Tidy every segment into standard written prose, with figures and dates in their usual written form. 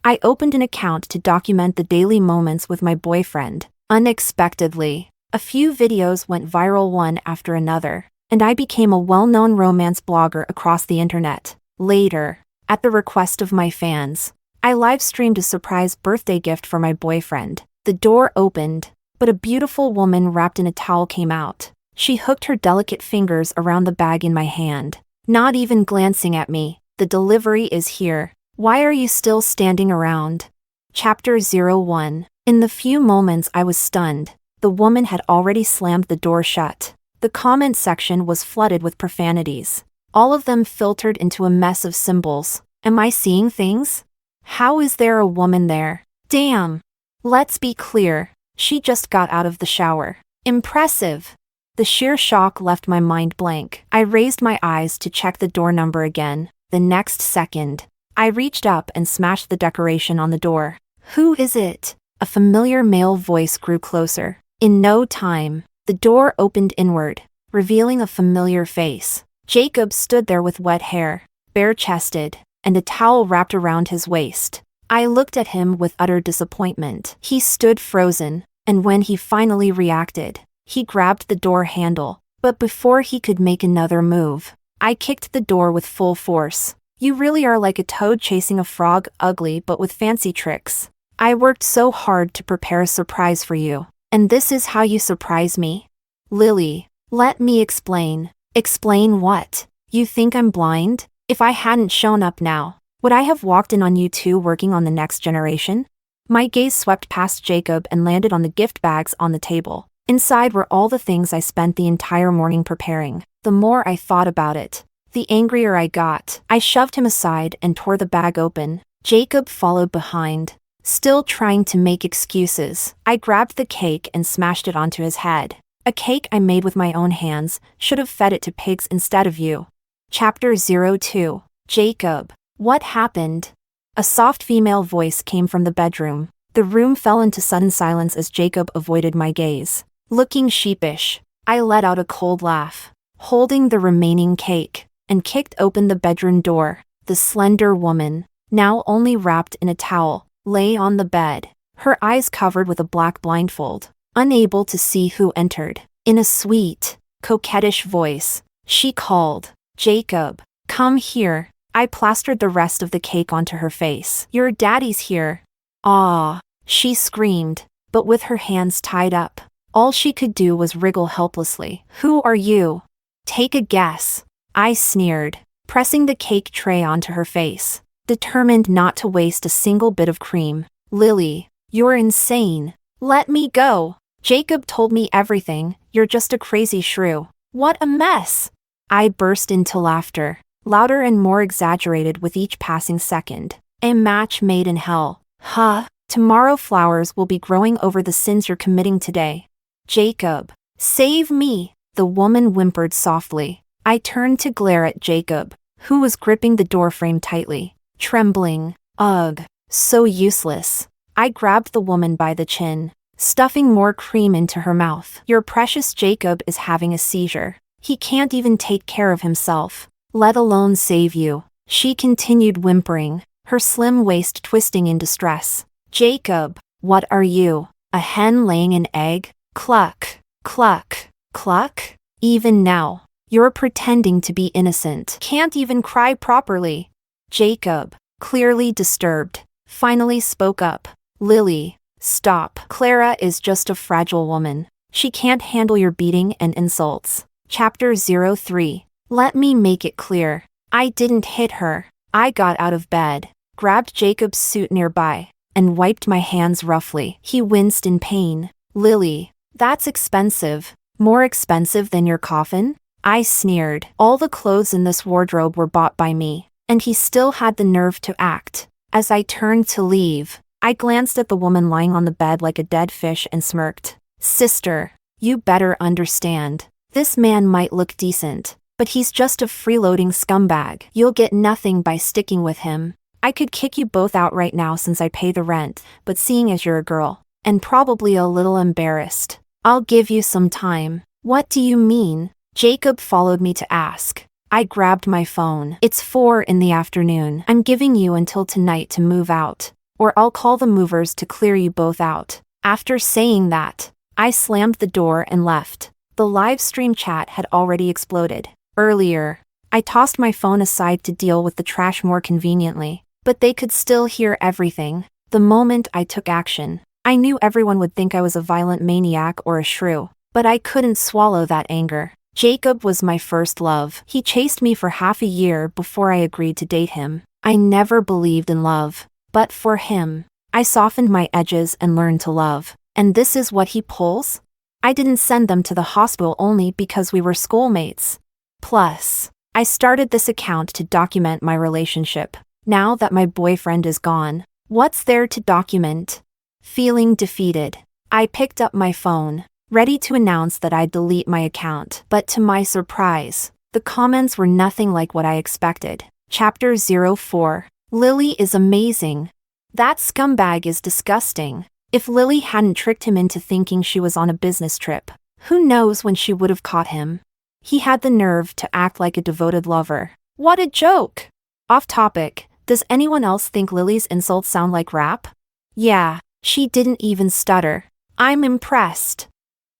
I opened an account to document the daily moments with my boyfriend. Unexpectedly, a few videos went viral one after another, and I became a well-known romance blogger across the internet. Later, at the request of my fans, I live-streamed a surprise birthday gift for my boyfriend. The door opened, but a beautiful woman wrapped in a towel came out. She hooked her delicate fingers around the bag in my hand, not even glancing at me. The delivery is here. Why are you still standing around? Chapter 01. In the few moments I was stunned, the woman had already slammed the door shut. The comment section was flooded with profanities, all of them filtered into a mess of symbols. Am I seeing things? How is there a woman there? Damn. Let's be clear, she just got out of the shower. Impressive. The sheer shock left my mind blank. I raised my eyes to check the door number again. The next second, I reached up and smashed the decoration on the door. Who is it? A familiar male voice grew closer. In no time, the door opened inward, revealing a familiar face. Jacob stood there with wet hair, bare-chested, and a towel wrapped around his waist. I looked at him with utter disappointment. He stood frozen, and when he finally reacted, he grabbed the door handle. But before he could make another move, I kicked the door with full force. You really are like a toad chasing a frog, ugly but with fancy tricks. I worked so hard to prepare a surprise for you, and this is how you surprise me? Lily, let me explain. Explain what? You think I'm blind? If I hadn't shown up now, would I have walked in on you two working on the next generation? My gaze swept past Jacob and landed on the gift bags on the table. Inside were all the things I spent the entire morning preparing. The more I thought about it, the angrier I got. I shoved him aside and tore the bag open. Jacob followed behind, still trying to make excuses. I grabbed the cake and smashed it onto his head. A cake I made with my own hands, should have fed it to pigs instead of you. Chapter 02. Jacob. What happened? A soft female voice came from the bedroom. The room fell into sudden silence as Jacob avoided my gaze. Looking sheepish, I let out a cold laugh, holding the remaining cake, and kicked open the bedroom door. The slender woman, now only wrapped in a towel, lay on the bed, her eyes covered with a black blindfold, unable to see who entered. In a sweet, coquettish voice, she called, Jacob, come here. I plastered the rest of the cake onto her face. Your daddy's here. Ah, she screamed, but with her hands tied up. All she could do was wriggle helplessly. Who are you? Take a guess. I sneered, pressing the cake tray onto her face, determined not to waste a single bit of cream. Lily, you're insane. Let me go. Jacob told me everything. You're just a crazy shrew. What a mess. I burst into laughter, louder and more exaggerated with each passing second. A match made in hell. Huh? Tomorrow flowers will be growing over the sins you're committing today. Jacob, save me, the woman whimpered softly. I turned to glare at Jacob, who was gripping the doorframe tightly, trembling. Ugh, so useless. I grabbed the woman by the chin, stuffing more cream into her mouth. Your precious Jacob is having a seizure. He can't even take care of himself, let alone save you. She continued whimpering, her slim waist twisting in distress. Jacob, what are you? A hen laying an egg? Cluck, cluck, cluck. Even now, you're pretending to be innocent. Can't even cry properly. Jacob, clearly disturbed, finally spoke up. Lily, stop. Clara is just a fragile woman. She can't handle your beating and insults. Chapter 03. Let me make it clear. I didn't hit her. I got out of bed, grabbed Jacob's suit nearby, and wiped my hands roughly. He winced in pain. Lily, that's expensive. More expensive than your coffin? I sneered. All the clothes in this wardrobe were bought by me, and he still had the nerve to act. As I turned to leave, I glanced at the woman lying on the bed like a dead fish and smirked. Sister, you better understand. This man might look decent, but he's just a freeloading scumbag. You'll get nothing by sticking with him. I could kick you both out right now since I pay the rent, but seeing as you're a girl, and probably a little embarrassed, I'll give you some time. What do you mean? Jacob followed me to ask. I grabbed my phone. It's 4 in the afternoon. I'm giving you until tonight to move out. or I'll call the movers to clear you both out." After saying that, I slammed the door and left. The live stream chat had already exploded. Earlier, I tossed my phone aside to deal with the trash more conveniently, but they could still hear everything. The moment I took action, I knew everyone would think I was a violent maniac or a shrew, but I couldn't swallow that anger. Jacob was my first love. He chased me for half a year before I agreed to date him. I never believed in love, but for him, I softened my edges and learned to love. And this is what he pulls? I didn't send them to the hospital only because we were schoolmates. Plus, I started this account to document my relationship. Now that my boyfriend is gone, what's there to document? Feeling defeated, I picked up my phone, ready to announce that I'd delete my account. But to my surprise, the comments were nothing like what I expected. Chapter 04. Lily is amazing. That scumbag is disgusting. If Lily hadn't tricked him into thinking she was on a business trip, who knows when she would have caught him. He had the nerve to act like a devoted lover. What a joke! Off topic, does anyone else think Lily's insults sound like rap? Yeah, she didn't even stutter. I'm impressed.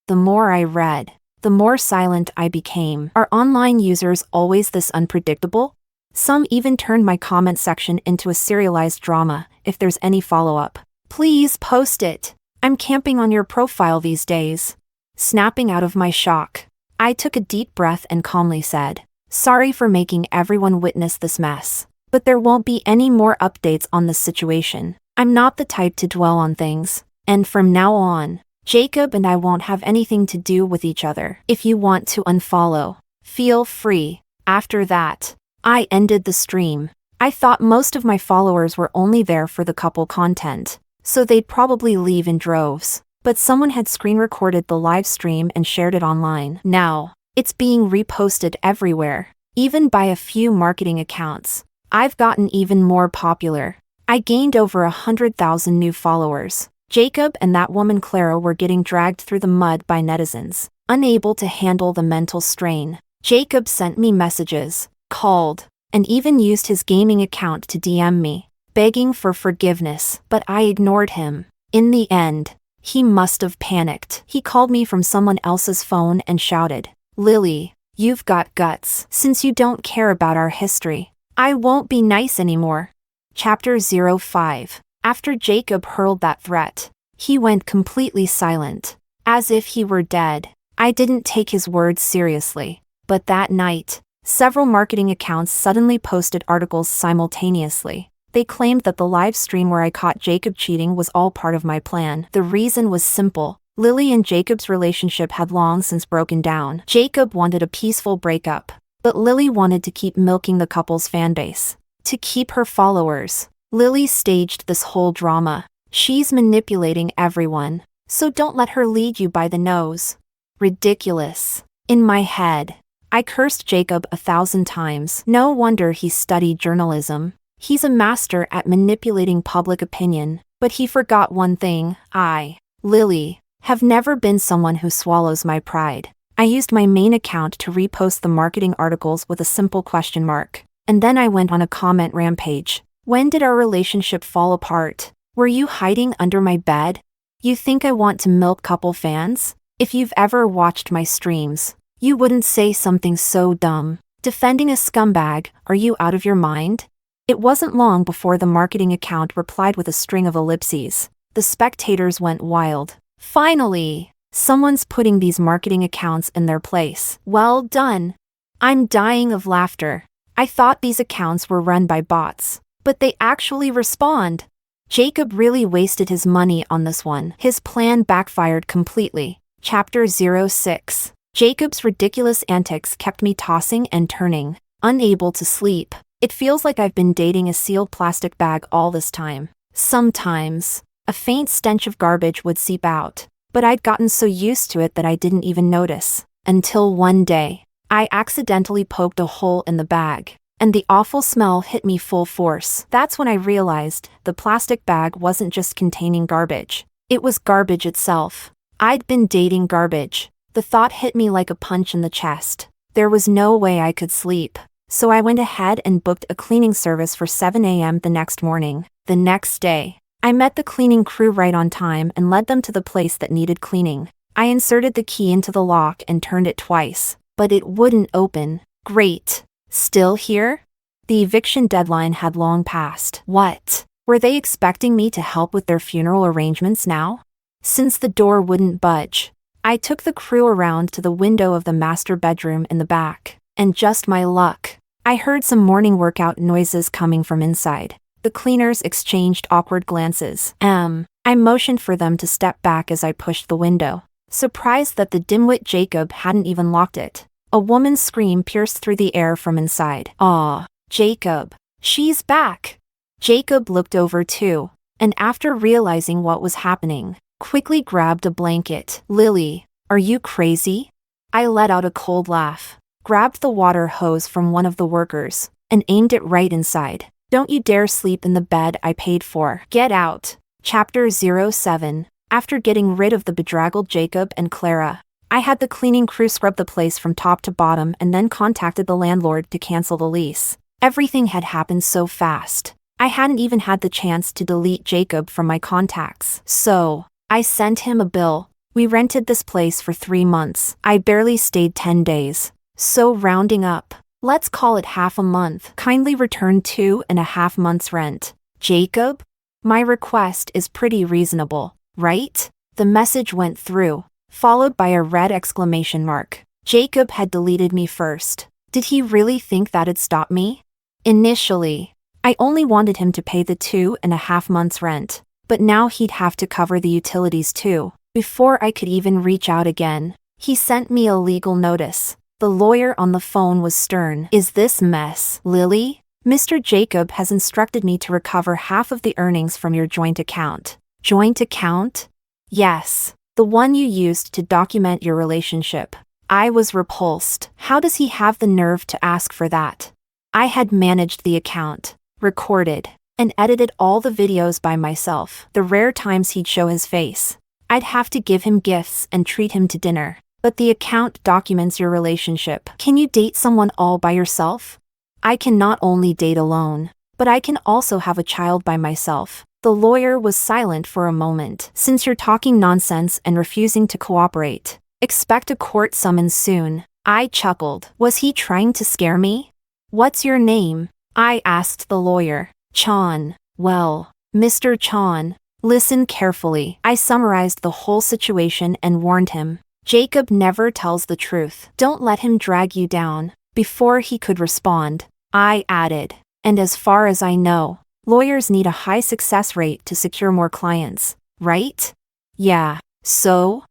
The more I read, the more silent I became. Are online users always this unpredictable? Some even turned my comment section into a serialized drama. If there's any follow-up, please post it. I'm camping on your profile these days. Snapping out of my shock, I took a deep breath and calmly said, "Sorry for making everyone witness this mess, but there won't be any more updates on this situation. I'm not the type to dwell on things, and from now on, Jacob and I won't have anything to do with each other. If you want to unfollow, feel free." After that, I ended the stream. I thought most of my followers were only there for the couple content, so they'd probably leave in droves. But someone had screen recorded the live stream and shared it online. Now, it's being reposted everywhere, even by a few marketing accounts. I've gotten even more popular. I gained over 100,000 new followers. Jacob and that woman Clara were getting dragged through the mud by netizens, unable to handle the mental strain. Jacob sent me messages, called, and even used his gaming account to DM me, begging for forgiveness, but I ignored him. In the end, he must have panicked. He called me from someone else's phone and shouted, "Lily, you've got guts. Since you don't care about our history, I won't be nice anymore." Chapter 05. After Jacob hurled that threat, he went completely silent, as if he were dead. I didn't take his words seriously, but that night, several marketing accounts suddenly posted articles simultaneously. They claimed that the live stream where I caught Jacob cheating was all part of my plan. The reason was simple. Lily and Jacob's relationship had long since broken down. Jacob wanted a peaceful breakup, but Lily wanted to keep milking the couple's fanbase. To keep her followers, Lily staged this whole drama. She's manipulating everyone, so don't let her lead you by the nose. Ridiculous. In my head, I cursed Jacob 1,000 times. No wonder he studied journalism. He's a master at manipulating public opinion, but he forgot one thing. I, Lily, have never been someone who swallows my pride. I used my main account to repost the marketing articles with a simple question mark, and then I went on a comment rampage. When did our relationship fall apart? Were you hiding under my bed? You think I want to milk couple fans? If you've ever watched my streams, you wouldn't say something so dumb. Defending a scumbag, are you out of your mind? It wasn't long before the marketing account replied with a string of ellipses. The spectators went wild. Finally, someone's putting these marketing accounts in their place. Well done. I'm dying of laughter. I thought these accounts were run by bots, but they actually respond. Jacob really wasted his money on this one. His plan backfired completely. Chapter 06. Jacob's ridiculous antics kept me tossing and turning, unable to sleep. It feels like I've been dating a sealed plastic bag all this time. Sometimes, a faint stench of garbage would seep out, but I'd gotten so used to it that I didn't even notice. Until one day, I accidentally poked a hole in the bag, and the awful smell hit me full force. That's when I realized the plastic bag wasn't just containing garbage. It was garbage itself. I'd been dating garbage. The thought hit me like a punch in the chest. There was no way I could sleep. So I went ahead and booked a cleaning service for 7 a.m. the next morning. The next day, I met the cleaning crew right on time and led them to the place that needed cleaning. I inserted the key into the lock and turned it twice, but it wouldn't open. Great. Still here? The eviction deadline had long passed. What? Were they expecting me to help with their funeral arrangements now? Since the door wouldn't budge, I took the crew around to the window of the master bedroom in the back, and just my luck, I heard some morning workout noises coming from inside. The cleaners exchanged awkward glances. I motioned for them to step back as I pushed the window, surprised that the dimwit Jacob hadn't even locked it. A woman's scream pierced through the air from inside. "Aw, Jacob, she's back." Jacob looked over too, and after realizing what was happening, quickly grabbed a blanket. "Lily, are you crazy?" I let out a cold laugh, grabbed the water hose from one of the workers, and aimed it right inside. "Don't you dare sleep in the bed I paid for. Get out." Chapter 07. After getting rid of the bedraggled Jacob and Clara, I had the cleaning crew scrub the place from top to bottom and then contacted the landlord to cancel the lease. Everything had happened so fast. I hadn't even had the chance to delete Jacob from my contacts. So, I sent him a bill. We rented this place for 3 months. I barely stayed 10 days. So rounding up, let's call it half a month. Kindly return 2.5 months' rent. Jacob? My request is pretty reasonable, right? The message went through, followed by a red exclamation mark. Jacob had deleted me first. Did he really think that'd stop me? Initially, I only wanted him to pay the 2.5 months rent, but now he'd have to cover the utilities too. Before I could even reach out again, he sent me a legal notice. The lawyer on the phone was stern. "Is this mess, Lily? Mr. Jacob has instructed me to recover half of the earnings from your joint account." Joint account? Yes, the one you used to document your relationship. I was repulsed. How does he have the nerve to ask for that? I had managed the account, recorded, and edited all the videos by myself. The rare times he'd show his face, I'd have to give him gifts and treat him to dinner. But the account documents your relationship. Can you date someone all by yourself? I can not only date alone, but I can also have a child by myself. The lawyer was silent for a moment. "Since you're talking nonsense and refusing to cooperate, expect a court summons soon." I chuckled. Was he trying to scare me? "What's your name?" I asked the lawyer. "Chan." "Well, Mr. Chan, listen carefully." I summarized the whole situation and warned him. "Jacob never tells the truth. Don't let him drag you down." Before he could respond, I added, "And as far as I know, lawyers need a high success rate to secure more clients, right?" "Yeah, so,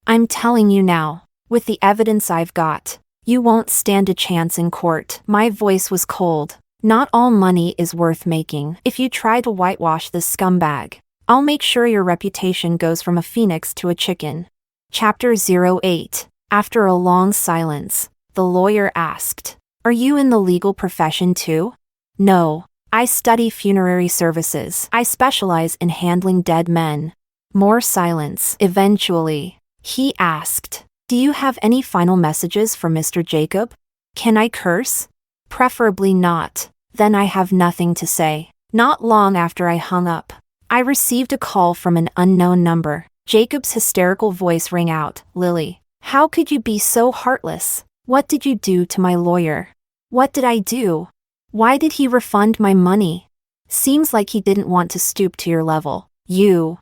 I'm telling you now, with the evidence I've got, you won't stand a chance in court." My voice was cold. "Not all money is worth making. If you try to whitewash this scumbag, I'll make sure your reputation goes from a phoenix to a chicken." Chapter 08. After a long silence, the lawyer asked, "Are you in the legal profession too?" "No, I study funerary services. I specialize in handling dead men." More silence. Eventually, he asked, "Do you have any final messages for Mr. Jacob?" "Can I curse?" "Preferably not." "Then I have nothing to say." Not long after I hung up, I received a call from an unknown number. Jacob's hysterical voice rang out. "Lily, how could you be so heartless? What did you do to my lawyer?" "What did I do? Why did he refund my money? Seems like he didn't want to stoop to your level." You,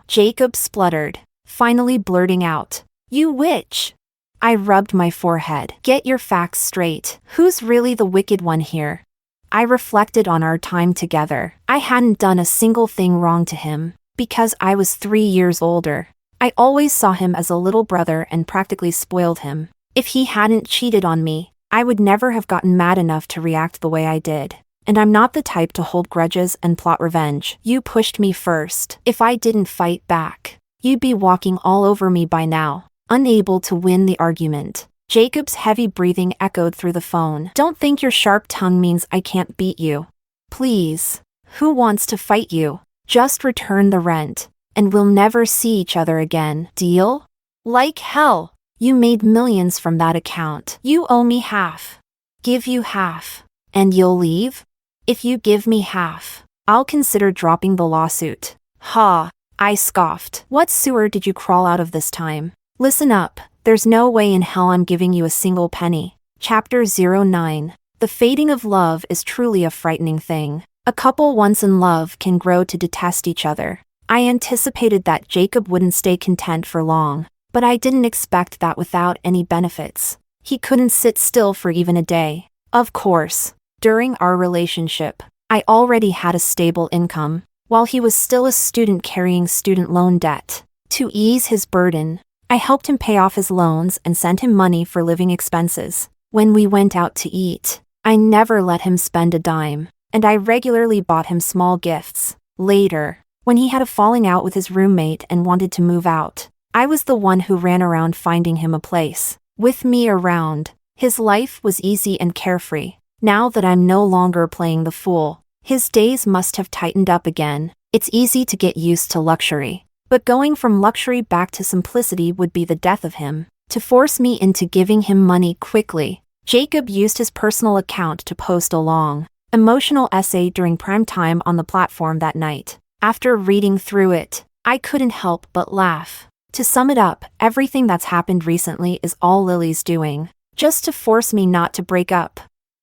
Jacob spluttered, finally blurting out, "You witch." I rubbed my forehead. "Get your facts straight. Who's really the wicked one here?" I reflected on our time together. I hadn't done a single thing wrong to him, because I was 3 years older. I always saw him as a little brother and practically spoiled him. If he hadn't cheated on me, I would never have gotten mad enough to react the way I did. And I'm not the type to hold grudges and plot revenge. You pushed me first. If I didn't fight back, you'd be walking all over me by now, unable to win the argument. Jacob's heavy breathing echoed through the phone. "Don't think your sharp tongue means I can't beat you. Please, who wants to fight you? Just return the rent, and we'll never see each other again. Deal?" "Like hell. You made millions from that account. You owe me half." "Give you half, and you'll leave?" "If you give me half, I'll consider dropping the lawsuit. Ha! I scoffed. What sewer did you crawl out of this time? Listen up, there's no way in hell I'm giving you a single penny. Chapter 09. The fading of love is truly a frightening thing. A couple once in love can grow to detest each other. I anticipated that Jacob wouldn't stay content for long, but I didn't expect that without any benefits. He couldn't sit still for even a day. Of course, during our relationship, I already had a stable income, while he was still a student carrying student loan debt. To ease his burden, I helped him pay off his loans and sent him money for living expenses. When we went out to eat, I never let him spend a dime, and I regularly bought him small gifts. Later, when he had a falling out with his roommate and wanted to move out, I was the one who ran around finding him a place. With me around, his life was easy and carefree. Now that I'm no longer playing the fool, his days must have tightened up again. It's easy to get used to luxury, but going from luxury back to simplicity would be the death of him. To force me into giving him money quickly, Jacob used his personal account to post a long, emotional essay during prime time on the platform that night. After reading through it, I couldn't help but laugh. To sum it up, everything that's happened recently is all Lily's doing, just to force me not to break up.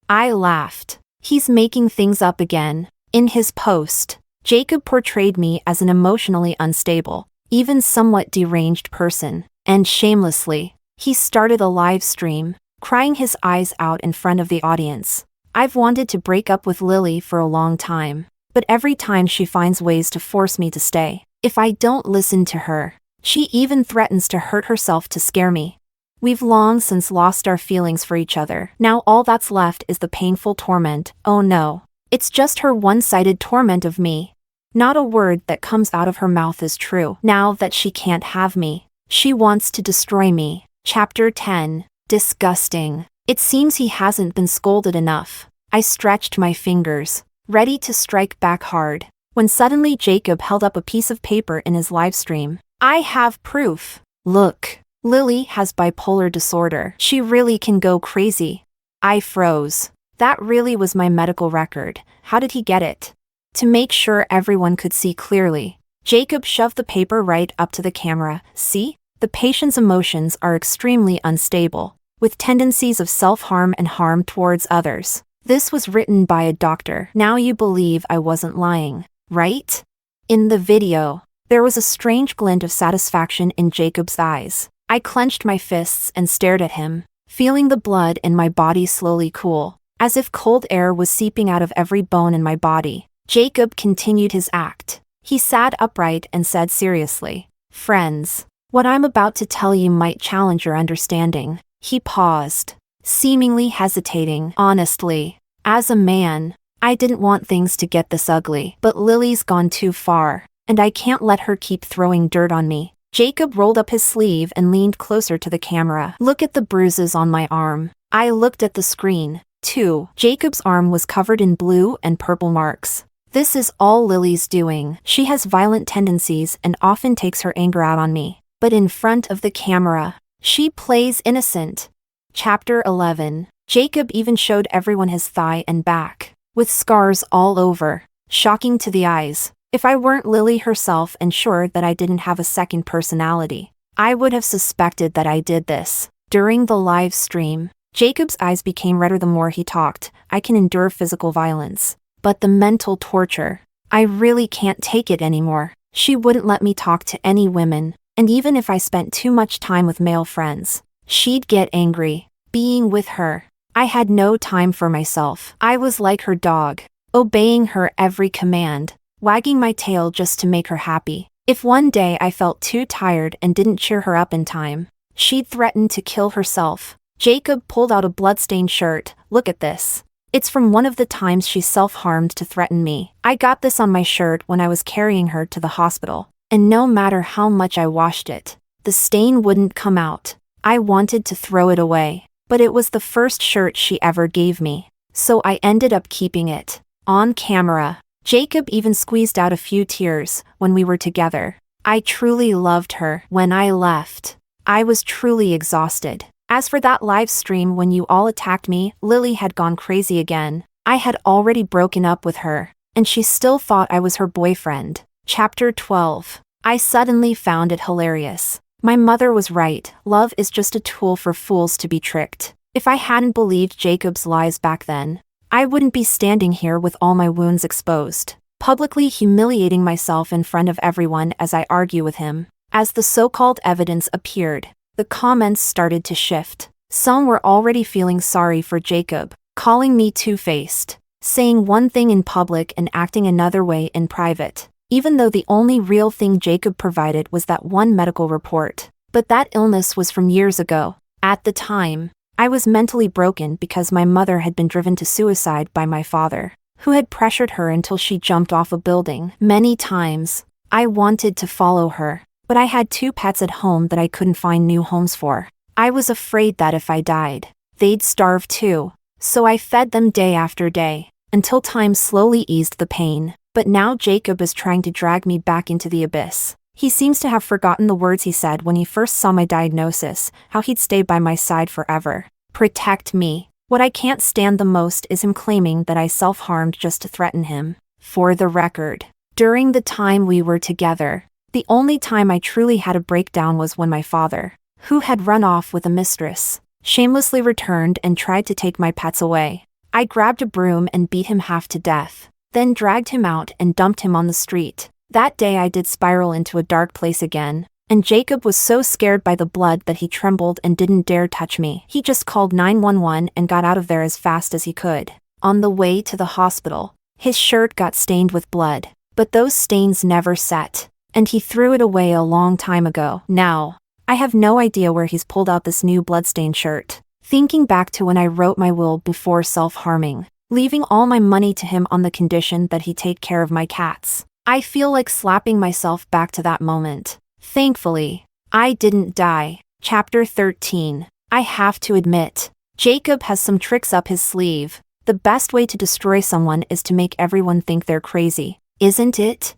I laughed. He's making things up again. In his post, Jacob portrayed me as an emotionally unstable, even somewhat deranged person, and shamelessly, he started a live stream, crying his eyes out in front of the audience. I've wanted to break up with Lily for a long time, but every time she finds ways to force me to stay. If I don't listen to her, she even threatens to hurt herself to scare me. We've long since lost our feelings for each other. Now all that's left is the painful torment. Oh no. It's just her one-sided torment of me. Not a word that comes out of her mouth is true. Now that she can't have me, she wants to destroy me. Chapter 10. Disgusting. It seems he hasn't been scolded enough. I stretched my fingers, ready to strike back hard, when suddenly Jacob held up a piece of paper in his live stream. I have proof. Look. Lily has bipolar disorder. She really can go crazy. I froze. That really was my medical record. How did he get it? To make sure everyone could see clearly, Jacob shoved the paper right up to the camera. See? The patient's emotions are extremely unstable, with tendencies of self-harm and harm towards others. This was written by a doctor. Now you believe I wasn't lying, right? In the video, there was a strange glint of satisfaction in Jacob's eyes. I clenched my fists and stared at him, feeling the blood in my body slowly cool, as if cold air was seeping out of every bone in my body. Jacob continued his act. He sat upright and said seriously, "Friends, what I'm about to tell you might challenge your understanding." He paused, seemingly hesitating. Honestly, as a man, I didn't want things to get this ugly, but Lily's gone too far, and I can't let her keep throwing dirt on me. Jacob rolled up his sleeve and leaned closer to the camera. Look at the bruises on my arm. I looked at the screen, too. Jacob's arm was covered in blue and purple marks. This is all Lily's doing. She has violent tendencies and often takes her anger out on me. But in front of the camera, she plays innocent. Chapter 11. Jacob even showed everyone his thigh and back, with scars all over, shocking to the eyes. If I weren't Lily herself and sure that I didn't have a second personality, I would have suspected that I did this. During the live stream, Jacob's eyes became redder the more he talked. I can endure physical violence, but the mental torture, I really can't take it anymore. She wouldn't let me talk to any women, and even if I spent too much time with male friends, she'd get angry. Being with her, I had no time for myself. I was like her dog, obeying her every command, wagging my tail just to make her happy. If one day I felt too tired and didn't cheer her up in time, she'd threaten to kill herself. Jacob pulled out a bloodstained shirt. Look at this. It's from one of the times she self-harmed to threaten me. I got this on my shirt when I was carrying her to the hospital, and no matter how much I washed it, the stain wouldn't come out. I wanted to throw it away, but it was the first shirt she ever gave me, so I ended up keeping it. On camera, Jacob even squeezed out a few tears when we were together. I truly loved her. When I left, I was truly exhausted. As for that live stream when you all attacked me, Lily had gone crazy again. I had already broken up with her, and she still thought I was her boyfriend. Chapter 12. I suddenly found it hilarious. My mother was right, love is just a tool for fools to be tricked. If I hadn't believed Jacob's lies back then, I wouldn't be standing here with all my wounds exposed, publicly humiliating myself in front of everyone as I argue with him. As the so-called evidence appeared, the comments started to shift. Some were already feeling sorry for Jacob, calling me two-faced, saying one thing in public and acting another way in private, even though the only real thing Jacob provided was that one medical report. But that illness was from years ago. At the time, I was mentally broken because my mother had been driven to suicide by my father, who had pressured her until she jumped off a building. Many times, I wanted to follow her, but I had 2 pets at home that I couldn't find new homes for. I was afraid that if I died, they'd starve too, so I fed them day after day, until time slowly eased the pain. But now Jacob is trying to drag me back into the abyss. He seems to have forgotten the words he said when he first saw my diagnosis, how he'd stay by my side forever. Protect me. What I can't stand the most is him claiming that I self-harmed just to threaten him. For the record, during the time we were together, the only time I truly had a breakdown was when my father, who had run off with a mistress, shamelessly returned and tried to take my pets away. I grabbed a broom and beat him half to death, then dragged him out and dumped him on the street. That day I did spiral into a dark place again, and Jacob was so scared by the blood that he trembled and didn't dare touch me. He just called 911 and got out of there as fast as he could. On the way to the hospital, his shirt got stained with blood, but those stains never set, and he threw it away a long time ago. Now, I have no idea where he's pulled out this new bloodstained shirt. Thinking back to when I wrote my will before self-harming, leaving all my money to him on the condition that he take care of my cats, I feel like slapping myself back to that moment. Thankfully, I didn't die. Chapter 13. I have to admit, Jacob has some tricks up his sleeve. The best way to destroy someone is to make everyone think they're crazy, isn't it?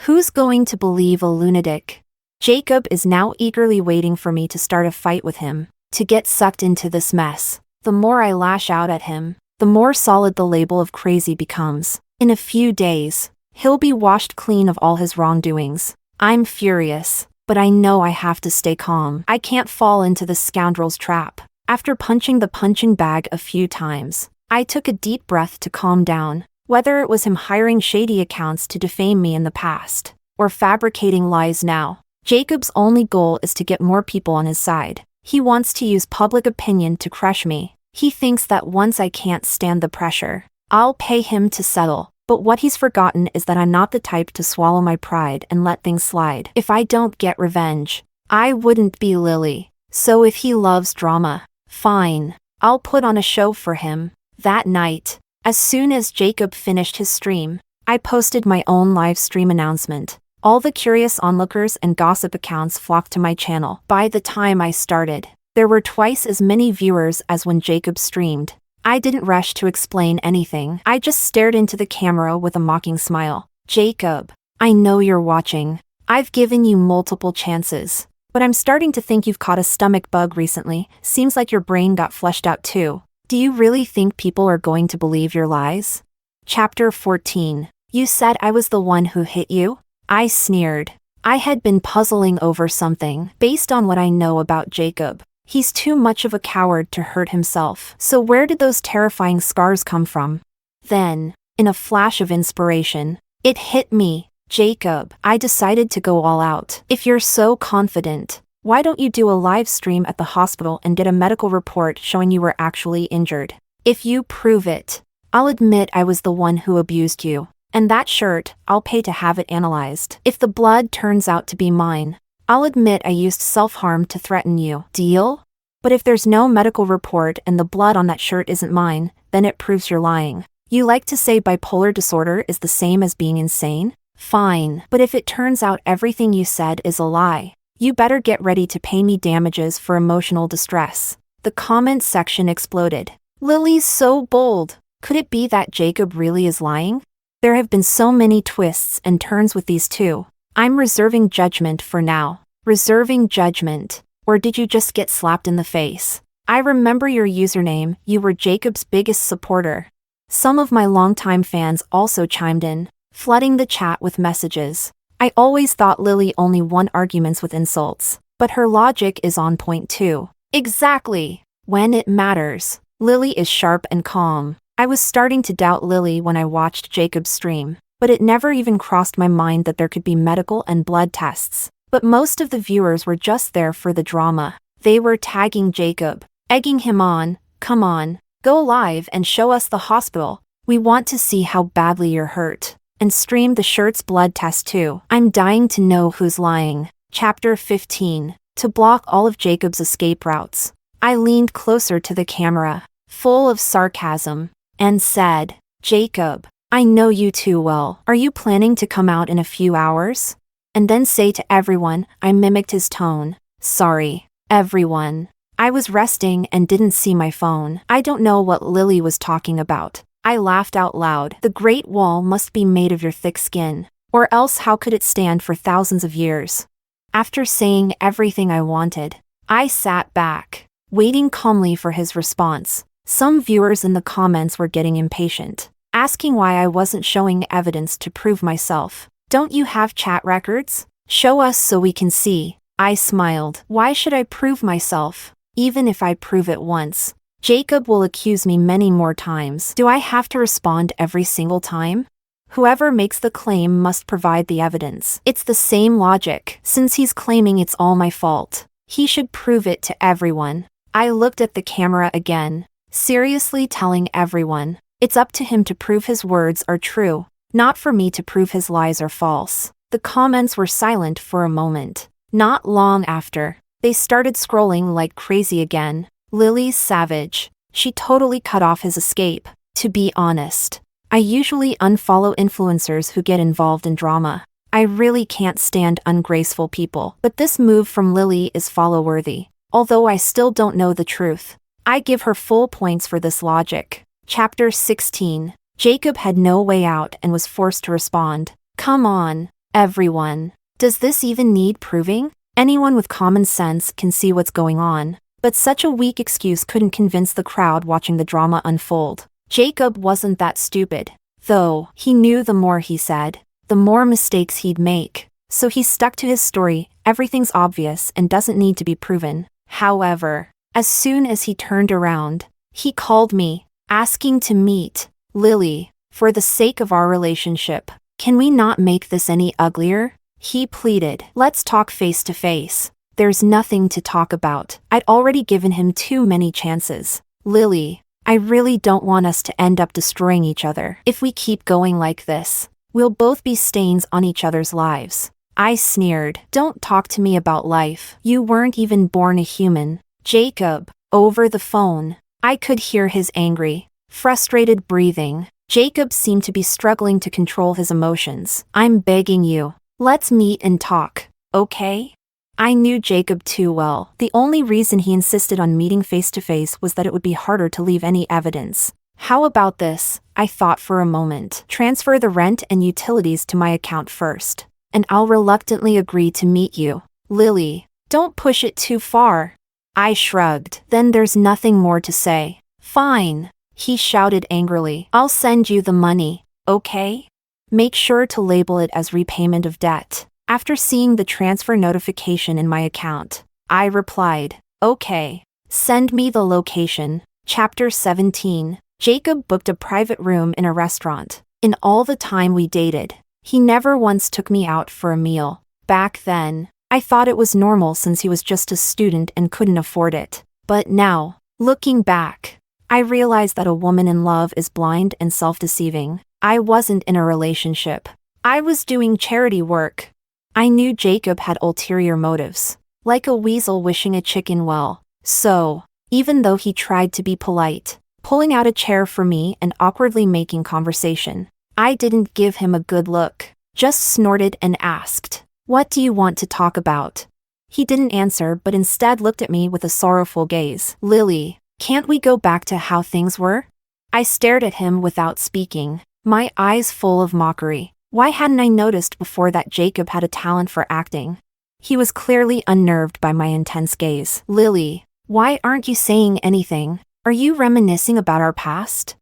Who's going to believe a lunatic? Jacob is now eagerly waiting for me to start a fight with him, to get sucked into this mess. The more I lash out at him, the more solid the label of crazy becomes. In a few days, he'll be washed clean of all his wrongdoings. I'm furious, but I know I have to stay calm. I can't fall into this scoundrel's trap. After punching the punching bag a few times, I took a deep breath to calm down. Whether it was him hiring shady accounts to defame me in the past, or fabricating lies now, Jacob's only goal is to get more people on his side. He wants to use public opinion to crush me. He thinks that once I can't stand the pressure, I'll pay him to settle. But what he's forgotten is that I'm not the type to swallow my pride and let things slide. If I don't get revenge, I wouldn't be Lily. So if he loves drama, fine, I'll put on a show for him. That night, as soon as Jacob finished his stream, I posted my own live stream announcement. All the curious onlookers and gossip accounts flocked to my channel. By the time I started, there were twice as many viewers as when Jacob streamed. I didn't rush to explain anything. I just stared into the camera with a mocking smile. Jacob, I know you're watching. I've given you multiple chances, but I'm starting to think you've caught a stomach bug recently. Seems like your brain got flushed out too. Do you really think people are going to believe your lies? Chapter 14. You said I was the one who hit you? I sneered. I had been puzzling over something. Based on what I know about Jacob, he's too much of a coward to hurt himself. So where did those terrifying scars come from? Then, in a flash of inspiration, it hit me. Jacob, I decided to go all out. If you're so confident, why don't you do a live stream at the hospital and get a medical report showing you were actually injured? If you prove it, I'll admit I was the one who abused you. And that shirt, I'll pay to have it analyzed. If the blood turns out to be mine, I'll admit I used self-harm to threaten you. Deal? But if there's no medical report and the blood on that shirt isn't mine, then it proves you're lying. You like to say bipolar disorder is the same as being insane? Fine. But if it turns out everything you said is a lie, you better get ready to pay me damages for emotional distress. The comment section exploded. Lily's so bold. Could it be that Jacob really is lying? There have been so many twists and turns with these two. I'm reserving judgment for now. Reserving judgment. Or did you just get slapped in the face? I remember your username. You were Jacob's biggest supporter. Some of my longtime fans also chimed in, flooding the chat with messages. I always thought Lily only won arguments with insults, but her logic is on point too. Exactly. When it matters, Lily is sharp and calm. I was starting to doubt Lily when I watched Jacob's stream, but it never even crossed my mind that there could be medical and blood tests. But most of the viewers were just there for the drama. They were tagging Jacob, egging him on, come on, go live and show us the hospital. We want to see how badly you're hurt. And stream the shirt's blood test too. I'm dying to know who's lying. Chapter 15. To block all of Jacob's escape routes. I leaned closer to the camera, full of sarcasm, and said, Jacob, I know you too well. Are you planning to come out in a few hours? And then say to everyone, I mimicked his tone. Sorry, everyone. I was resting and didn't see my phone. I don't know what Lily was talking about. I laughed out loud. The Great Wall must be made of your thick skin. Or else how could it stand for thousands of years? After saying everything I wanted, I sat back, waiting calmly for his response. Some viewers in the comments were getting impatient, asking why I wasn't showing evidence to prove myself. Don't you have chat records? Show us so we can see. I smiled. Why should I prove myself? Even if I prove it once, Jacob will accuse me many more times. Do I have to respond every single time? Whoever makes the claim must provide the evidence. It's the same logic. Since he's claiming it's all my fault, he should prove it to everyone. I looked at the camera again, seriously telling everyone, it's up to him to prove his words are true, not for me to prove his lies are false. The comments were silent for a moment. Not long after, they started scrolling like crazy again. Lily's savage. She totally cut off his escape. To be honest, I usually unfollow influencers who get involved in drama. I really can't stand ungraceful people. But this move from Lily is follow-worthy. Although I still don't know the truth, I give her full points for this logic. Chapter 16. Jacob had no way out and was forced to respond. Come on, everyone. Does this even need proving? Anyone with common sense can see what's going on. But such a weak excuse couldn't convince the crowd watching the drama unfold. Jacob wasn't that stupid, though. He knew the more he said, the more mistakes he'd make. So he stuck to his story. Everything's obvious and doesn't need to be proven. However, as soon as he turned around, he called me, asking to meet. Lily, for the sake of our relationship, can we not make this any uglier? He pleaded. Let's talk face to face. There's nothing to talk about. I'd already given him too many chances. Lily, I really don't want us to end up destroying each other. If we keep going like this, we'll both be stains on each other's lives. I sneered. Don't talk to me about life. You weren't even born a human. Jacob, over the phone, I could hear his angry, frustrated breathing. Jacob seemed to be struggling to control his emotions. I'm begging you. Let's meet and talk, okay? I knew Jacob too well. The only reason he insisted on meeting face to face was that it would be harder to leave any evidence. How about this? I thought for a moment. Transfer the rent and utilities to my account first, and I'll reluctantly agree to meet you. Lily, don't push it too far. I shrugged. Then there's nothing more to say. Fine, he shouted angrily. I'll send you the money, okay? Make sure to label it as repayment of debt. After seeing the transfer notification in my account, I replied, okay. Send me the location. Chapter 17. Jacob booked a private room in a restaurant. In all the time we dated, he never once took me out for a meal. Back then, I thought it was normal since he was just a student and couldn't afford it. But now, looking back, I realized that a woman in love is blind and self-deceiving. I wasn't in a relationship. I was doing charity work. I knew Jacob had ulterior motives, like a weasel wishing a chicken well. So, even though he tried to be polite, pulling out a chair for me and awkwardly making conversation, I didn't give him a good look, just snorted and asked, "What do you want to talk about?" He didn't answer but instead looked at me with a sorrowful gaze. Lily, can't we go back to how things were? I stared at him without speaking, my eyes full of mockery. Why hadn't I noticed before that Jacob had a talent for acting? He was clearly unnerved by my intense gaze. Lily, why aren't you saying anything? Are you reminiscing about our past?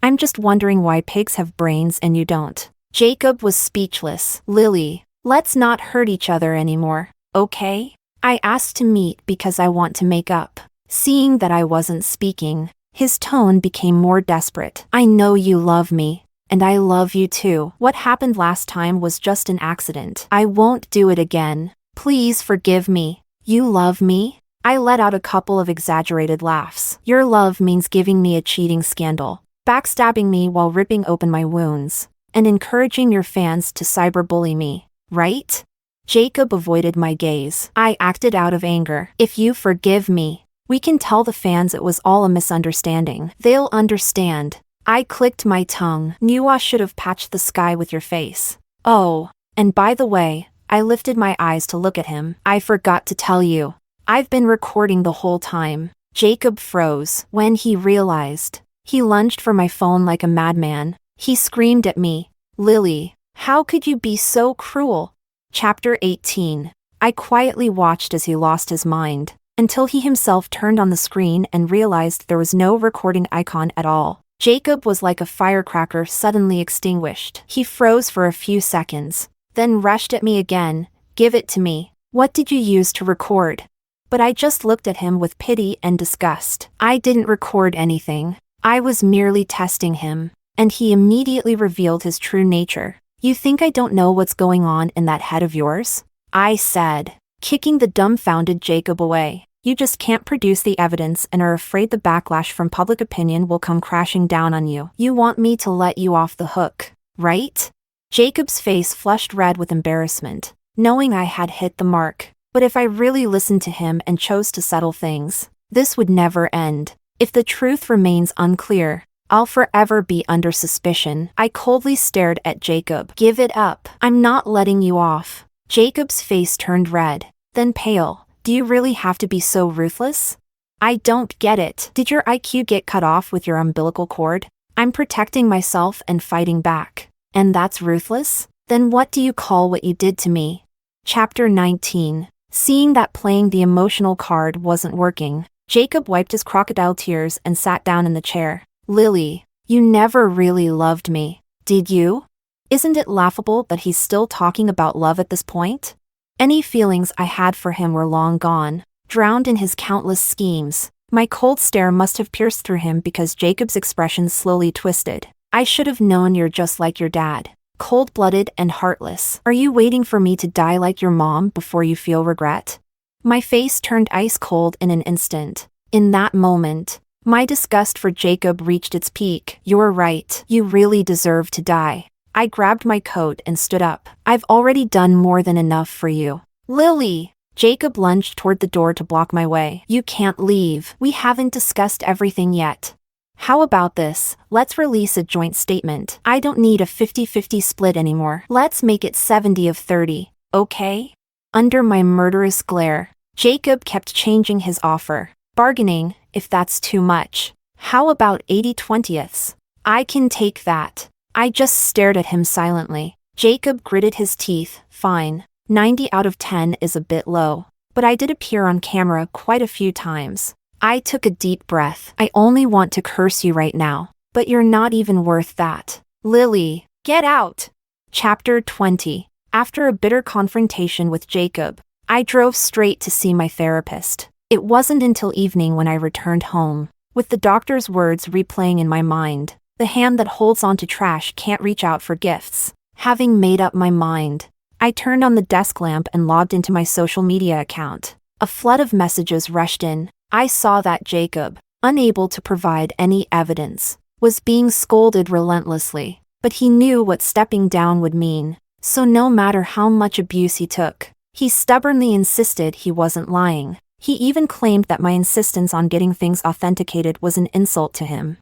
I'm just wondering why pigs have brains and you don't. Jacob was speechless. Lily, let's not hurt each other anymore, okay? I asked to meet because I want to make up. Seeing that I wasn't speaking, his tone became more desperate. I know you love me, and I love you too. What happened last time was just an accident. I won't do it again. Please forgive me. You love me? I let out a couple of exaggerated laughs. Your love means giving me a cheating scandal, backstabbing me while ripping open my wounds, and encouraging your fans to cyberbully me, right? Jacob avoided my gaze. I acted out of anger. If you forgive me, we can tell the fans it was all a misunderstanding. They'll understand. I clicked my tongue. Knew I should have patched the sky with your face. Oh, and by the way, I lifted my eyes to look at him. I forgot to tell you. I've been recording the whole time. Jacob froze. When he realized, he lunged for my phone like a madman. He screamed at me. Lily, how could you be so cruel? Chapter 18. I quietly watched as he lost his mind, until he himself turned on the screen and realized there was no recording icon at all. Jacob was like a firecracker suddenly extinguished. He froze for a few seconds, then rushed at me again. Give it to me. What did you use to record? But I just looked at him with pity and disgust. I didn't record anything. I was merely testing him, and he immediately revealed his true nature. You think I don't know what's going on in that head of yours? I said, kicking the dumbfounded Jacob away. You just can't produce the evidence and are afraid the backlash from public opinion will come crashing down on you. You want me to let you off the hook, right? Jacob's face flushed red with embarrassment, knowing I had hit the mark. But if I really listened to him and chose to settle things, this would never end. If the truth remains unclear, I'll forever be under suspicion. I coldly stared at Jacob. Give it up. I'm not letting you off. Jacob's face turned red, then pale. Do you really have to be so ruthless? I don't get it. Did your IQ get cut off with your umbilical cord? I'm protecting myself and fighting back. And that's ruthless? Then what do you call what you did to me? Chapter 19. Seeing that playing the emotional card wasn't working, Jacob wiped his crocodile tears and sat down in the chair. Lily, you never really loved me, did you? Isn't it laughable that he's still talking about love at this point? Any feelings I had for him were long gone, drowned in his countless schemes. My cold stare must have pierced through him because Jacob's expression slowly twisted. I should have known you're just like your dad, cold-blooded and heartless. Are you waiting for me to die like your mom before you feel regret? My face turned ice cold in an instant. In that moment, my disgust for Jacob reached its peak. You're right. You really deserve to die. I grabbed my coat and stood up. I've already done more than enough for you. Lily! Jacob lunged toward the door to block my way. You can't leave. We haven't discussed everything yet. How about this? Let's release a joint statement. I don't need a 50-50 split anymore. Let's make it 70 of 30, okay? Under my murderous glare, Jacob kept changing his offer, bargaining, if that's too much. How about 80/20ths? I can take that. I just stared at him silently. Jacob gritted his teeth. Fine. 90 out of 10 is a bit low. But I did appear on camera quite a few times. I took a deep breath. I only want to curse you right now. But you're not even worth that. Lily, get out! Chapter 20. After a bitter confrontation with Jacob, I drove straight to see my therapist. It wasn't until evening when I returned home, with the doctor's words replaying in my mind. The hand that holds onto trash can't reach out for gifts. Having made up my mind, I turned on the desk lamp and logged into my social media account. A flood of messages rushed in. I saw that Jacob, unable to provide any evidence, was being scolded relentlessly. But he knew what stepping down would mean. So no matter how much abuse he took, he stubbornly insisted he wasn't lying. He even claimed that my insistence on getting things authenticated was an insult to him.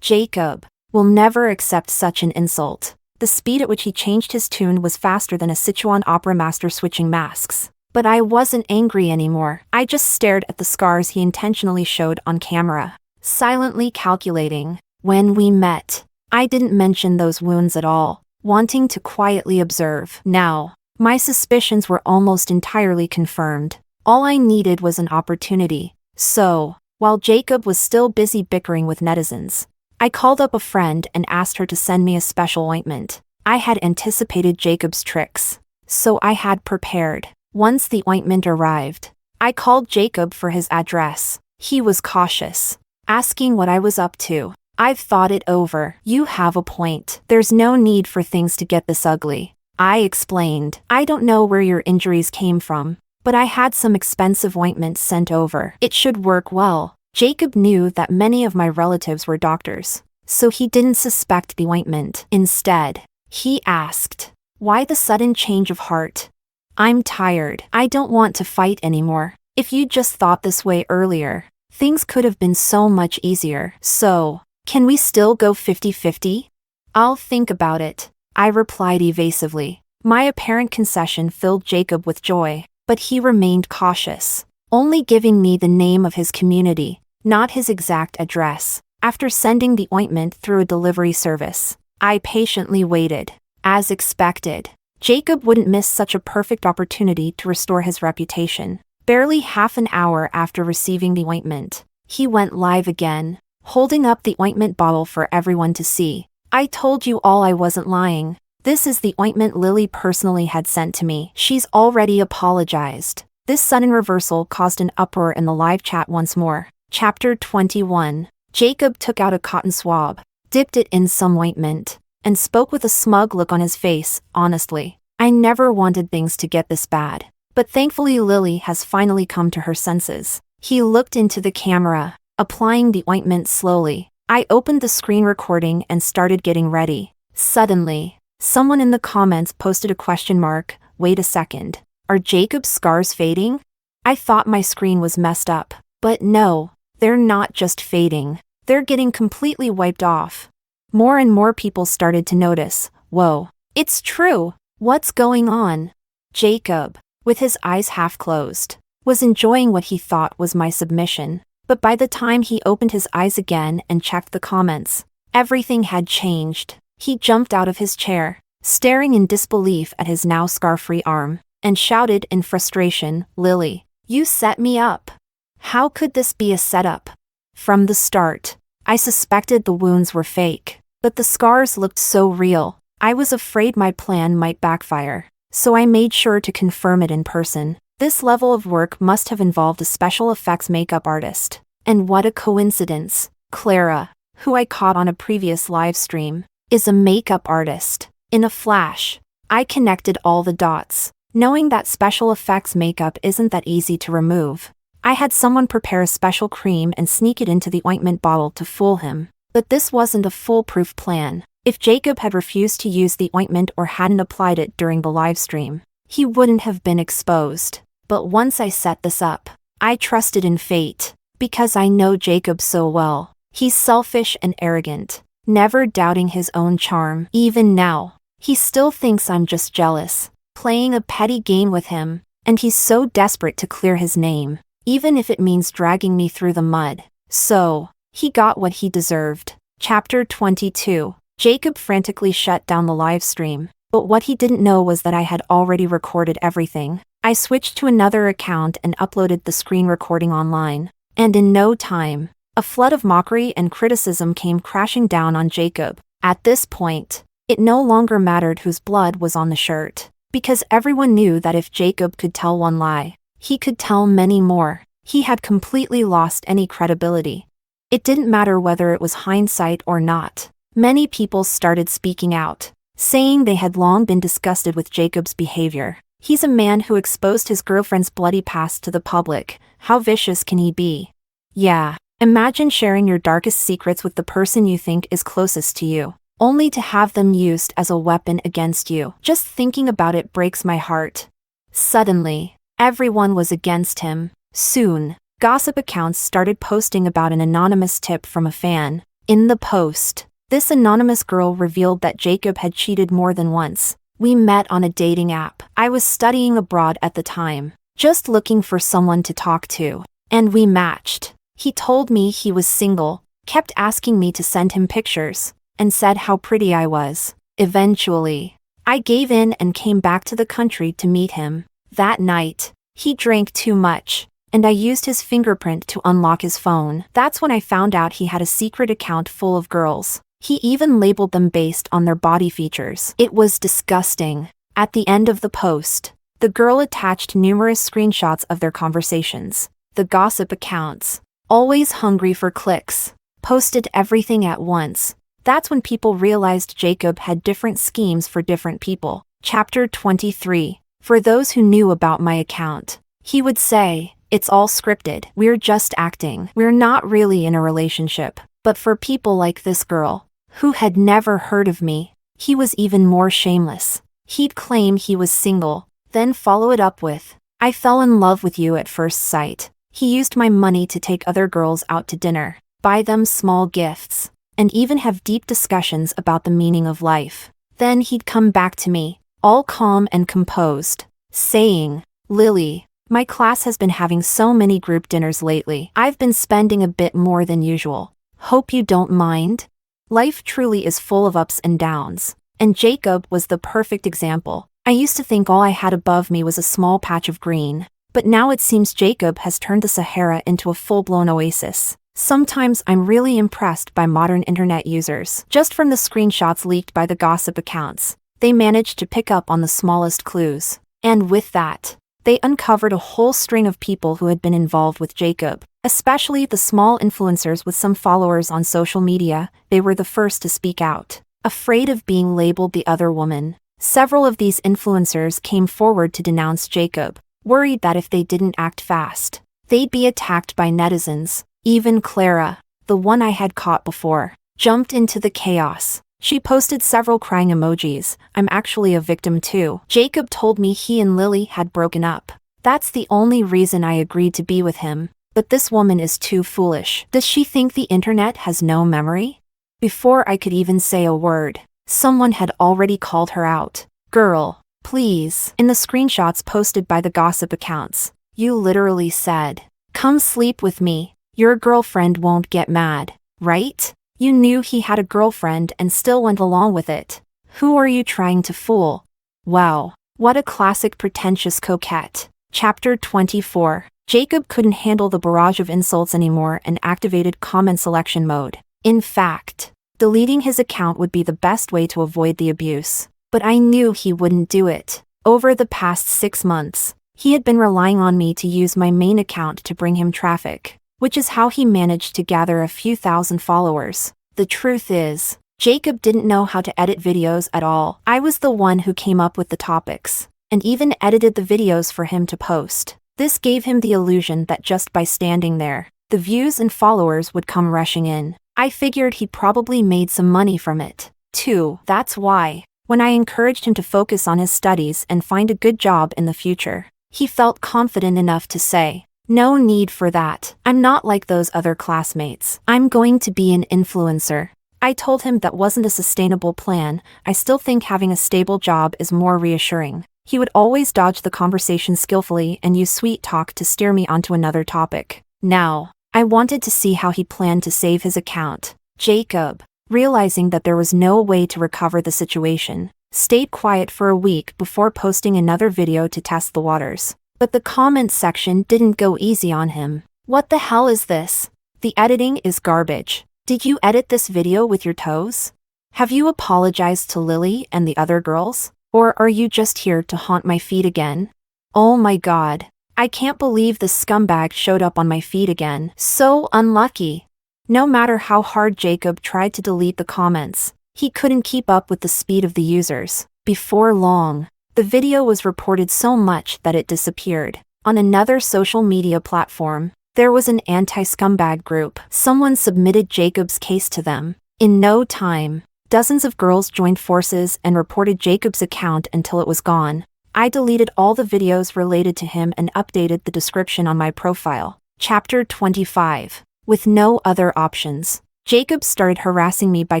Jacob, will never accept such an insult. The speed at which he changed his tune was faster than a Sichuan opera master switching masks. But I wasn't angry anymore. I just stared at the scars he intentionally showed on camera, silently calculating. When we met, I didn't mention those wounds at all, wanting to quietly observe. Now, my suspicions were almost entirely confirmed. All I needed was an opportunity. So, while Jacob was still busy bickering with netizens, I called up a friend and asked her to send me a special ointment. I had anticipated Jacob's tricks, so I had prepared. Once the ointment arrived, I called Jacob for his address. He was cautious, asking what I was up to. I've thought it over. You have a point. There's no need for things to get this ugly. I explained. I don't know where your injuries came from, but I had some expensive ointment sent over. It should work well. Jacob knew that many of my relatives were doctors, so he didn't suspect the ointment. Instead, he asked, "Why the sudden change of heart?" "I'm tired. I don't want to fight anymore. If you just thought this way earlier, things could have been so much easier. So, can we still go 50-50? "I'll think about it," I replied evasively. My apparent concession filled Jacob with joy, but he remained cautious, only giving me the name of his community, not his exact address. After sending the ointment through a delivery service, I patiently waited. As expected, Jacob wouldn't miss such a perfect opportunity to restore his reputation. Barely half an hour after receiving the ointment, he went live again, holding up the ointment bottle for everyone to see. "I told you all, I wasn't lying. This is the ointment Lily personally had sent to me. She's already apologized." This sudden reversal caused an uproar in the live chat once more. Chapter 21. Jacob took out a cotton swab, dipped it in some ointment, and spoke with a smug look on his face. "Honestly, I never wanted things to get this bad. But thankfully Lily has finally come to her senses." He looked into the camera, applying the ointment slowly. I opened the screen recording and started getting ready. Suddenly, someone in the comments posted a question mark. "Wait a second. Are Jacob's scars fading?" I thought my screen was messed up. But no, they're not just fading. They're getting completely wiped off. More and more people started to notice. "Whoa, it's true. What's going on?" Jacob, with his eyes half closed, was enjoying what he thought was my submission. But by the time he opened his eyes again and checked the comments, everything had changed. He jumped out of his chair, staring in disbelief at his now scar-free arm, and shouted in frustration, "Lily, you set me up. How could this be a setup?" From the start, I suspected the wounds were fake, but the scars looked so real. I was afraid my plan might backfire, so I made sure to confirm it in person. This level of work must have involved a special effects makeup artist. And what a coincidence. Clara, who I caught on a previous live stream, is a makeup artist. In a flash, I connected all the dots, knowing that special effects makeup isn't that easy to remove. I had someone prepare a special cream and sneak it into the ointment bottle to fool him. But this wasn't a foolproof plan. If Jacob had refused to use the ointment or hadn't applied it during the live stream, he wouldn't have been exposed. But once I set this up, I trusted in fate, because I know Jacob so well. He's selfish and arrogant, never doubting his own charm. Even now, he still thinks I'm just jealous, playing a petty game with him, and he's so desperate to clear his name, even if it means dragging me through the mud. So, he got what he deserved. Chapter 22. Jacob frantically shut down the live stream, but what he didn't know was that I had already recorded everything. I switched to another account and uploaded the screen recording online, and in no time, a flood of mockery and criticism came crashing down on Jacob. At this point, it no longer mattered whose blood was on the shirt, because everyone knew that if Jacob could tell one lie, he could tell many more. He had completely lost any credibility. It didn't matter whether it was hindsight or not. Many people started speaking out, saying they had long been disgusted with Jacob's behavior. He's a man who exposed his girlfriend's bloody past to the public. How vicious can he be? Yeah, imagine sharing your darkest secrets with the person you think is closest to you, only to have them used as a weapon against you. Just thinking about it breaks my heart. Suddenly, everyone was against him. Soon, gossip accounts started posting about an anonymous tip from a fan. In the post, this anonymous girl revealed that Jacob had cheated more than once. "We met on a dating app. I was studying abroad at the time, just looking for someone to talk to. And we matched. He told me he was single, kept asking me to send him pictures, and said how pretty I was. Eventually, I gave in and came back to the country to meet him. That night, he drank too much, and I used his fingerprint to unlock his phone. That's when I found out he had a secret account full of girls. He even labeled them based on their body features. It was disgusting. At the end of the post, the girl attached numerous screenshots of their conversations. The gossip accounts, always hungry for clicks, posted everything at once. That's when people realized Jacob had different schemes for different people. Chapter 23. For those who knew about my account, he would say, "It's all scripted. We're just acting. We're not really in a relationship." But for people like this girl, who had never heard of me, he was even more shameless. He'd claim he was single, then follow it up with, "I fell in love with you at first sight." He used my money to take other girls out to dinner, buy them small gifts, and even have deep discussions about the meaning of life. Then he'd come back to me, all calm and composed, saying, "Lily, my class has been having so many group dinners lately. I've been spending a bit more than usual. Hope you don't mind." Life truly is full of ups and downs, and Jacob was the perfect example. I used to think all I had above me was a small patch of green, but now it seems Jacob has turned the Sahara into a full-blown oasis. Sometimes I'm really impressed by modern internet users. Just from the screenshots leaked by the gossip accounts, they managed to pick up on the smallest clues. And with that, they uncovered a whole string of people who had been involved with Jacob, especially the small influencers with some followers on social media. They were the first to speak out, afraid of being labeled the other woman. Several of these influencers came forward to denounce Jacob, worried that if they didn't act fast, they'd be attacked by netizens. Even Clara, the one I had caught before, jumped into the chaos. She posted several crying emojis. "I'm actually a victim too. Jacob told me he and Lily had broken up. That's the only reason I agreed to be with him. But this woman is too foolish. Does she think the internet has no memory?" Before I could even say a word, someone had already called her out. "Girl, please." In the screenshots posted by the gossip accounts, you literally said, "Come sleep with me. Your girlfriend won't get mad, right?" You knew he had a girlfriend and still went along with it. Who are you trying to fool? Wow, what a classic pretentious coquette. Chapter 24. Jacob couldn't handle the barrage of insults anymore and activated comment selection mode. In fact, deleting his account would be the best way to avoid the abuse. But I knew he wouldn't do it. Over the past 6 months, he had been relying on me to use my main account to bring him traffic, which is how he managed to gather a few thousand followers. The truth is, Jacob didn't know how to edit videos at all. I was the one who came up with the topics, and even edited the videos for him to post. This gave him the illusion that just by standing there, the views and followers would come rushing in. I figured he probably made some money from it, too. That's why, when I encouraged him to focus on his studies and find a good job in the future, he felt confident enough to say, "No need for that. I'm not like those other classmates. I'm going to be an influencer." I told him that wasn't a sustainable plan. I still think having a stable job is more reassuring. He would always dodge the conversation skillfully and use sweet talk to steer me onto another topic. Now, I wanted to see how he planned to save his account. Jacob, realizing that there was no way to recover the situation, stayed quiet for a week before posting another video to test the waters. But the comments section didn't go easy on him. "What the hell is this? The editing is garbage. Did you edit this video with your toes? Have you apologized to Lily and the other girls? Or are you just here to haunt my feed again? Oh my god. I can't believe this scumbag showed up on my feed again. So unlucky." No matter how hard Jacob tried to delete the comments, he couldn't keep up with the speed of the users. Before long, the video was reported so much that it disappeared. On another social media platform, there was an anti-scumbag group. Someone submitted Jacob's case to them. In no time, dozens of girls joined forces and reported Jacob's account until it was gone. I deleted all the videos related to him and updated the description on my profile. Chapter 25. With no other options, Jacob started harassing me by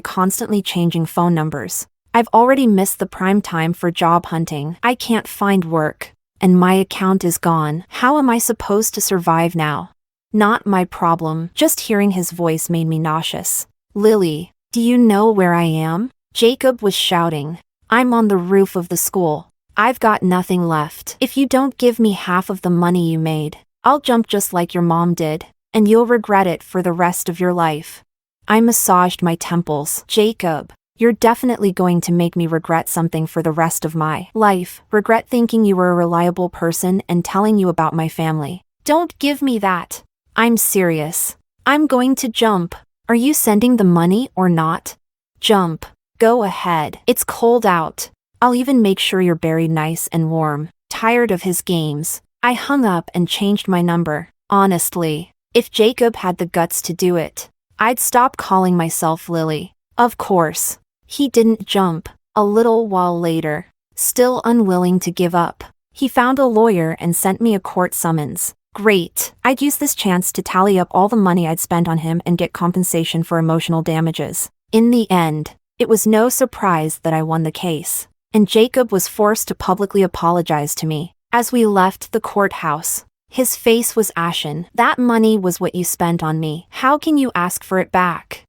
constantly changing phone numbers. I've already missed the prime time for job hunting. I can't find work, and my account is gone. How am I supposed to survive now? Not my problem. Just hearing his voice made me nauseous. "Lily, do you know where I am?" Jacob was shouting. "I'm on the roof of the school. I've got nothing left. If you don't give me half of the money you made, I'll jump just like your mom did, and you'll regret it for the rest of your life. I massaged my temples. Jacob, you're definitely going to make me regret something for the rest of my life. Regret thinking you were a reliable person and telling you about my family. Don't give me that. I'm serious. I'm going to jump. Are you sending the money or not? Jump. Go ahead. It's cold out. I'll even make sure you're buried nice and warm. Tired of his games, I hung up and changed my number. Honestly, if Jacob had the guts to do it, I'd stop calling myself Lily. Of course. He didn't jump. A little while later, still unwilling to give up, he found a lawyer and sent me a court summons. Great. I'd use this chance to tally up all the money I'd spent on him and get compensation for emotional damages. In the end, it was no surprise that I won the case, and Jacob was forced to publicly apologize to me. As we left the courthouse, his face was ashen. That money was what you spent on me. How can you ask for it back?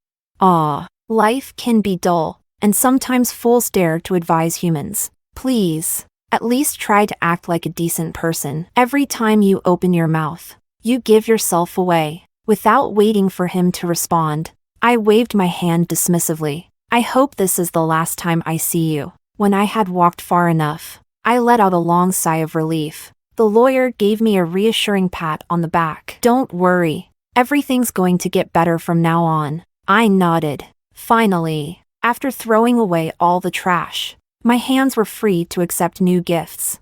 Life can be dull, and sometimes fools dare to advise humans. Please, at least try to act like a decent person. Every time you open your mouth, you give yourself away. Without waiting for him to respond, I waved my hand dismissively. I hope this is the last time I see you. When I had walked far enough, I let out a long sigh of relief. The lawyer gave me a reassuring pat on the back. Don't worry, everything's going to get better from now on. I nodded. Finally, after throwing away all the trash, my hands were free to accept new gifts.